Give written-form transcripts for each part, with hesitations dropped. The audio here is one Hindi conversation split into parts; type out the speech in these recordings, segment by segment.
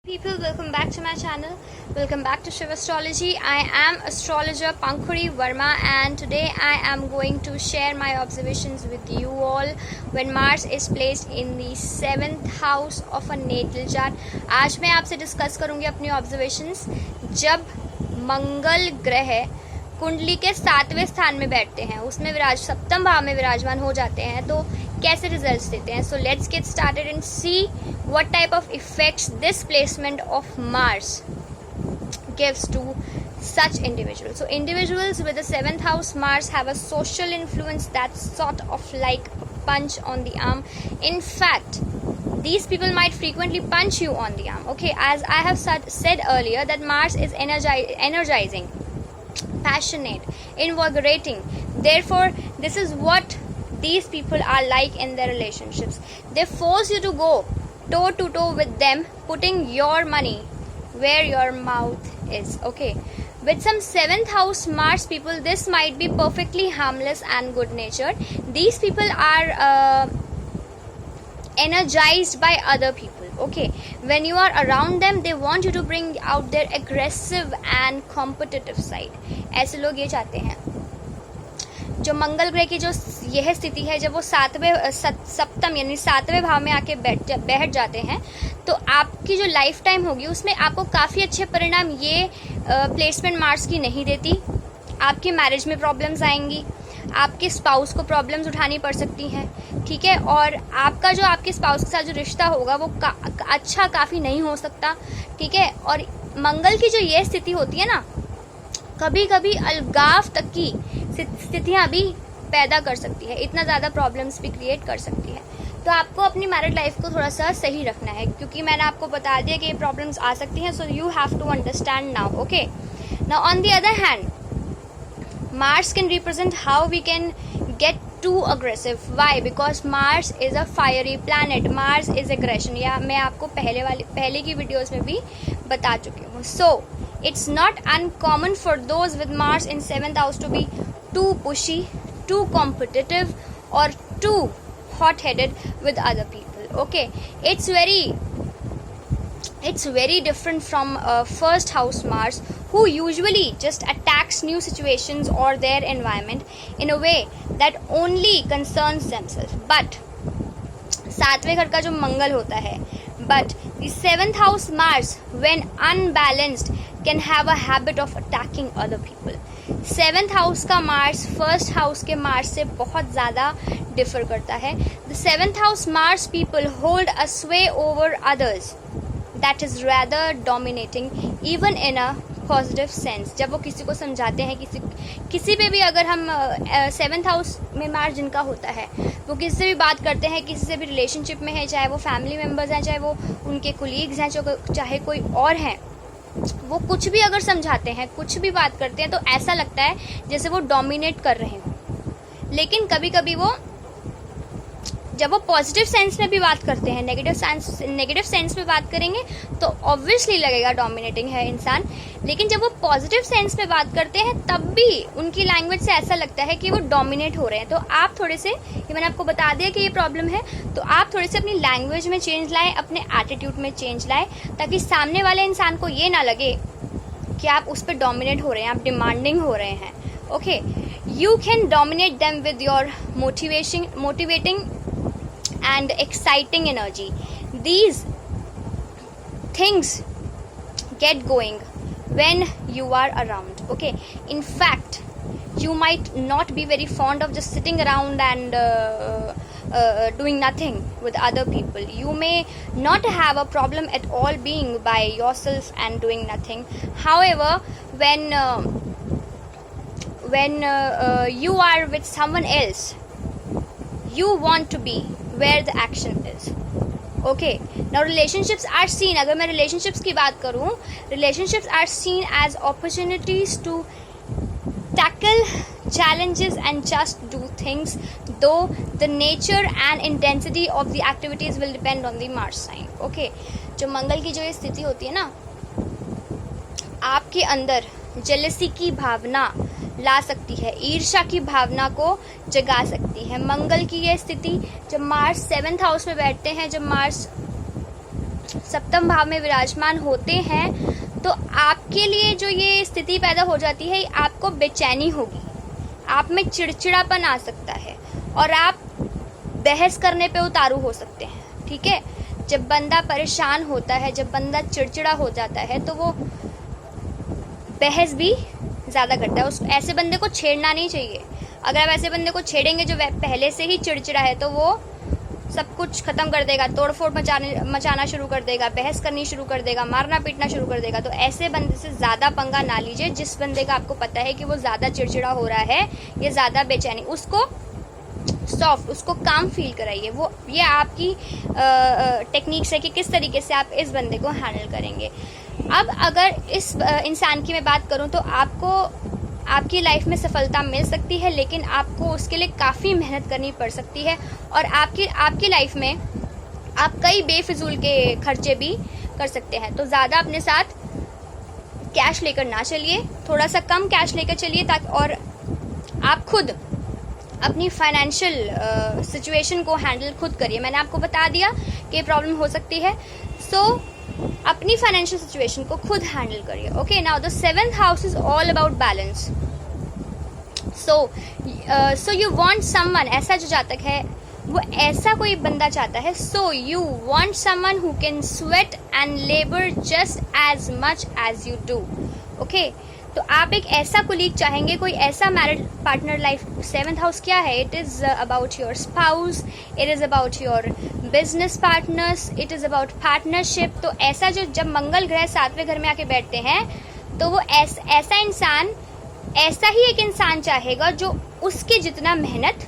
People, welcome back to my channel. Welcome back to Shiv Astrology. I am astrologer Pankhuri Verma, and today I am going to share my observations with you all when Mars is placed in the 7th house of a natal chart. आज मैं आपसे डिस्कस करूंगी अपनी ऑब्जर्वेशंस जब मंगल ग्रह कुंडली के 7वें स्थान में बैठते हैं, उसमें सप्तम भाव में विराजमान हो जाते हैं तो कैसे रिजल्ट्स देते हैं. So let's get started and see what type of effects this placement of Mars gives to such individuals. So individuals with the 7th house Mars have a social influence that's sort of like a punch on the arm. In fact, these people might frequently punch you on the arm. Okay, as I have said earlier that Mars is energizing, passionate, invigorating. Therefore, this is what these people are like in their relationships. They force you to go toe to toe with them, putting your money where your mouth is. Okay, with some 7th house Mars people, this might be perfectly harmless and good natured. These people are energized by other people. Okay, when you are around them they want you to bring out their aggressive and competitive side. ऐसे लोग ये चाहते हैं. जो मंगल ग्रह की जो यह स्थिति है, जब वो सप्तम यानी 7वें भाव में आके बैठ जाते हैं तो आपकी जो लाइफ टाइम होगी उसमें आपको काफ़ी अच्छे परिणाम ये प्लेसमेंट मार्स की नहीं देती. आपकी मैरिज में प्रॉब्लम्स आएंगी, आपके स्पाउस को प्रॉब्लम्स उठानी पड़ सकती हैं, ठीक है, और आपका जो आपके स्पाउस के साथ जो रिश्ता होगा वो अच्छा काफ़ी नहीं हो सकता, ठीक है. और मंगल की जो ये स्थिति होती है ना, कभी कभी अलगाव तक की स्थितियां भी पैदा कर सकती है, इतना ज़्यादा प्रॉब्लम्स भी क्रिएट कर सकती है. तो आपको अपनी मैरिड लाइफ को थोड़ा सा सही रखना है, क्योंकि मैंने आपको बता दिया कि ये प्रॉब्लम्स आ सकती हैं. So you have to understand now. Okay, now on the other hand Mars can represent how we can get too aggressive. Why? Because Mars is a fiery planet. Mars is aggression. या मैं आपको पहले की वीडियोस में भी बता चुकी हूँ. So it's not uncommon for those with Mars in 7th house to be too pushy, too competitive, or too hot-headed with other people. Okay, it's very different from first house Mars, who usually just attacks new situations or their environment in a way that only concerns themselves. But 7वें घर का जो मंगल होता है, but the 7th house Mars when unbalanced can have a habit of attacking other people. 7th house का Mars फर्स्ट हाउस के Mars से बहुत ज़्यादा डिफर करता है. The 7th house Mars people hold a sway over others that is rather dominating even in a positive sense. जब वो किसी को समझाते हैं, किसी पे भी अगर हम 7th हाउस में मार्स जिनका होता है वो किसी से भी बात करते हैं, किसी से भी रिलेशनशिप में है, चाहे वो फैमिली मेम्बर्स हैं, चाहे वो उनके कोलीग्स हैं, चाहे कोई और हैं, वो कुछ भी अगर समझाते हैं, कुछ भी बात करते हैं तो ऐसा लगता है जैसे वो डोमिनेट कर रहे हों. लेकिन कभी कभी वो जब वो पॉजिटिव सेंस में भी बात करते हैं, नेगेटिव सेंस में बात करेंगे तो ऑब्वियसली लगेगा डोमिनेटिंग है इंसान. लेकिन जब वो पॉजिटिव सेंस में बात करते हैं तब भी उनकी लैंग्वेज से ऐसा लगता है कि वो डोमिनेट हो रहे हैं. तो आप थोड़े से, ये मैंने आपको बता दिया कि ये प्रॉब्लम है, तो आप थोड़े से अपनी लैंग्वेज में चेंज लाएं, अपने एटीट्यूड में चेंज लाएं, ताकि सामने वाले इंसान को ये ना लगे कि आप उस पर डोमिनेट हो रहे हैं, आप डिमांडिंग हो रहे हैं. Okay, you can dominate them with your motivating and exciting energy. These things get going when you are around. Okay, in fact you might not be very fond of just sitting around and doing nothing with other people. You may not have a problem at all being by yourself and doing nothing. However, when you are with someone else, you want to be where the action is. Okay, now relationships are seen, अगर मैं relationships की बात करूँ, relationships are seen as opportunities to tackle challenges and just do things, though the nature and intensity of the activities will depend on the Mars sign. Okay, जो मंगल की जो ये स्थिति होती है ना, आपके अंदर जेलसी की भावना ला सकती है, ईर्ष्या की भावना को जगा सकती है. मंगल की ये स्थिति जब मार्स 7th हाउस में बैठते हैं, जब मार्स सप्तम भाव में विराजमान होते हैं तो आपके लिए जो ये स्थिति पैदा हो जाती है, आपको बेचैनी होगी, आप में चिड़चिड़ापन आ सकता है और आप बहस करने पे उतारू हो सकते हैं। ठीक है, जब बंदा परेशान होता है, जब बंदा चिड़चिड़ा हो जाता है तो वो बहस भी ज़्यादा करता है। उस ऐसे बंदे को छेड़ना नहीं चाहिए। अगर आप ऐसे बंदे को छेड़ेंगे जो पहले से ही चिड़चिड़ा है तो वो सब कुछ खत्म कर देगा, तोड़फोड़ मचाना शुरू कर देगा, बहस करनी शुरू कर देगा, मारना पीटना शुरू कर देगा। तो ऐसे बंदे से ज़्यादा पंगा ना लीजिए। जिस बंदे का आपको पता है कि वो ज़्यादा चिड़चिड़ा हो रहा है, ये ज़्यादा बेचैनी, उसको सॉफ्ट, उसको काम फील कराइए। वो ये आपकी टेक्निक्स है कि किस तरीके से आप इस बंदे को हैंडल करेंगे। अब अगर इस इंसान की मैं बात करूं तो आपकी लाइफ में सफलता मिल सकती है, लेकिन आपको उसके लिए काफ़ी मेहनत करनी पड़ सकती है और आपकी लाइफ में आप कई बेफिजूल के खर्चे भी कर सकते हैं। तो ज़्यादा अपने साथ कैश लेकर ना चलिए, थोड़ा सा कम कैश लेकर चलिए ताकि और आप खुद अपनी फाइनेंशियल सिचुएशन को हैंडल खुद करिए। मैंने आपको बता दिया कि प्रॉब्लम हो सकती है, सो अपनी फाइनेंशियल सिचुएशन को खुद हैंडल करिए। Okay, now the 7th house is all about balance. So you want someone, ऐसा जो जातक है वो ऐसा कोई बंदा चाहता है। So you want someone who can sweat and labour just as much as you do. Okay, तो आप एक ऐसा कुलीग चाहेंगे, कोई ऐसा married partner life. 7th house क्या है? It is about your spouse, it is about your business partners, it is about partnership. तो ऐसा जो जब मंगल ग्रह 7वें घर में आके बैठते हैं तो वो ऐसा इंसान, ऐसा ही एक इंसान चाहेगा जो उसके जितना मेहनत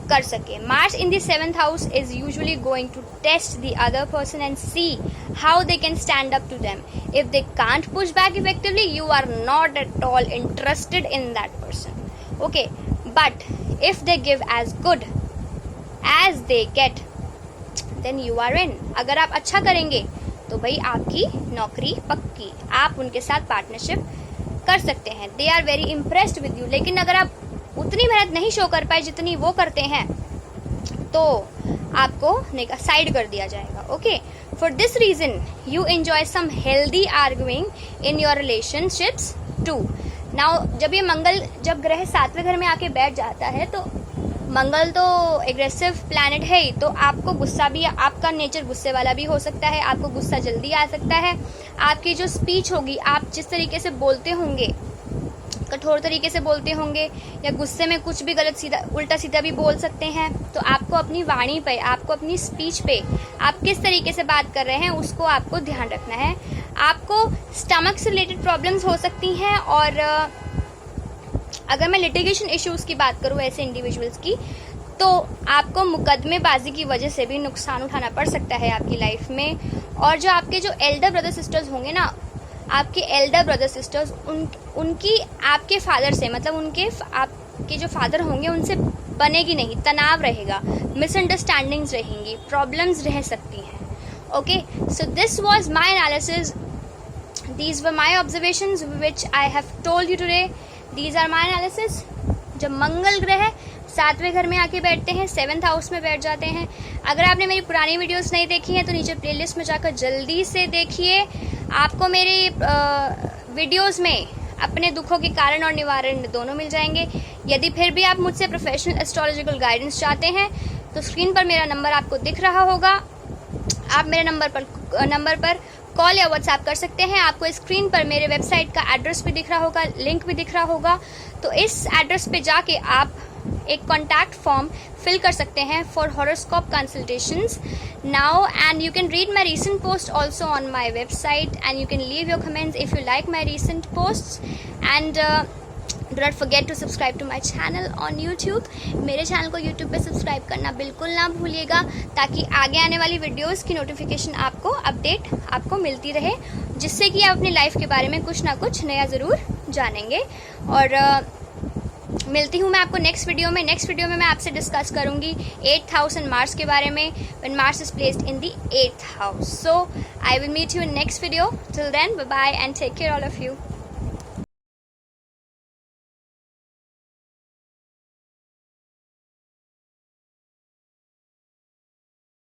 कर सके। Mars in the 7th house is usually going to test the other person and see how they can stand up to them. If they can't push back effectively, you are not at all interested in that person. Okay, but if they give as good as they get, then you are in. अगर आप अच्छा करेंगे तो भाई आपकी नौकरी पक्की, आप उनके साथ पार्टनरशिप कर सकते हैं। They are very impressed with you. लेकिन अगर आप उतनी मेहनत नहीं शो कर पाए जितनी वो करते हैं तो आपको साइड कर दिया जाएगा। Okay, for this reason you enjoy some healthy arguing in your relationships too. Now जब ग्रह 7वें घर में आके बैठ जाता है तो मंगल तो एग्रेसिव प्लैनेट है ही, तो आपको गुस्सा भी, आपका नेचर गुस्से वाला भी हो सकता है, आपको गुस्सा जल्दी आ सकता है। आपकी जो स्पीच होगी, आप जिस तरीके से बोलते होंगे, कठोर तरीके से बोलते होंगे या गुस्से में कुछ भी गलत सीधा उल्टा सीधा भी बोल सकते हैं। तो आपको अपनी वाणी पे, आपको अपनी स्पीच पे आप किस तरीके से बात कर रहे हैं उसको आपको ध्यान रखना है। आपको स्टमक से रिलेटेड प्रॉब्लम्स हो सकती हैं और अगर मैं लिटिगेशन इश्यूज की बात करूं ऐसे इंडिविजुअल्स की, तो आपको मुकदमेबाजी की वजह से भी नुकसान उठाना पड़ सकता है आपकी लाइफ में। और जो आपके जो एल्डर ब्रदर सिस्टर्स होंगे ना, आपके एल्डर ब्रदर सिस्टर्स, उनकी आपके फादर से, मतलब आपके जो फादर होंगे उनसे बनेगी नहीं, तनाव रहेगा, मिसअंडरस्टैंडिंग्स रहेंगी, प्रॉब्लम्स रह सकती हैं। Okay, so this was my analysis, these were my observations which I have told you today, these are my analysis. जब मंगल ग्रह 7वें घर में आके बैठते हैं, 7th हाउस में बैठ जाते हैं। अगर आपने मेरी पुरानी वीडियोस नहीं देखी हैं तो नीचे प्लेलिस्ट में जाकर जल्दी से देखिए। आपको मेरे वीडियोस में अपने दुखों के कारण और निवारण दोनों मिल जाएंगे। यदि फिर भी आप मुझसे प्रोफेशनल एस्ट्रोलॉजिकल गाइडेंस चाहते हैं तो स्क्रीन पर मेरा नंबर आपको दिख रहा होगा, आप मेरे नंबर पर कॉल या व्हाट्सएप कर सकते हैं। आपको स्क्रीन पर मेरे वेबसाइट का एड्रेस भी दिख रहा होगा, लिंक भी दिख रहा होगा। तो इस एड्रेस पे जाके आप एक कॉन्टैक्ट फॉर्म फिल कर सकते हैं for horoscope consultations now, and you can read my recent post also on my website, and you can leave your comments if you like my recent posts, and do not forget to subscribe to my channel on YouTube. मेरे चैनल को YouTube पे सब्सक्राइब करना बिल्कुल ना भूलिएगा ताकि आगे आने वाली वीडियोस की नोटिफिकेशन आपको, अपडेट आपको मिलती रहे, जिससे कि आप अपनी लाइफ के बारे में कुछ ना कुछ नया ज़रूर जानेंगे। और मिलती हूँ मैं आपको नेक्स्ट वीडियो में। नेक्स्ट वीडियो में मैं आपसे डिस्कस करूँगी 8th हाउस एंड मार्स के बारे में, when Mars is placed in the 8th house. So I will meet you in next video. Till then, bye bye and take care all of you.